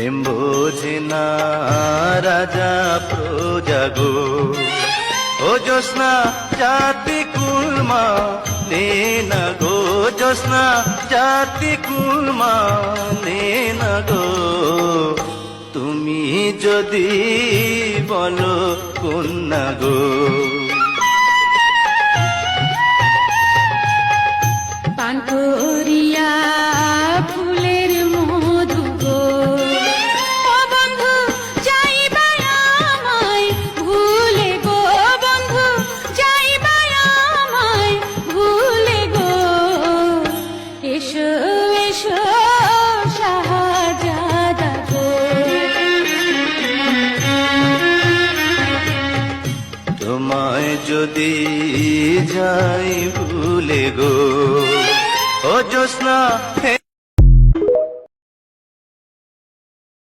প্রেম বোঝে না রাজা প্রজা গো। ও জ্যোৎস্না জাতি কুলমা নে না গো, জ্যোৎস্না জাতি কুলমা নে না গো। তুমি যদি বলো কন্যা গো। পান করিয়া ফুলের মধু গো, ও বন্ধু যাইবা আমায় ভুলে গো, বন্ধু যাইবা আমায় ভুলে গো। এসো এসো শাহজাদা গো। তোমায় যদি যাই ভুলে গো, ও জ্যোৎস্না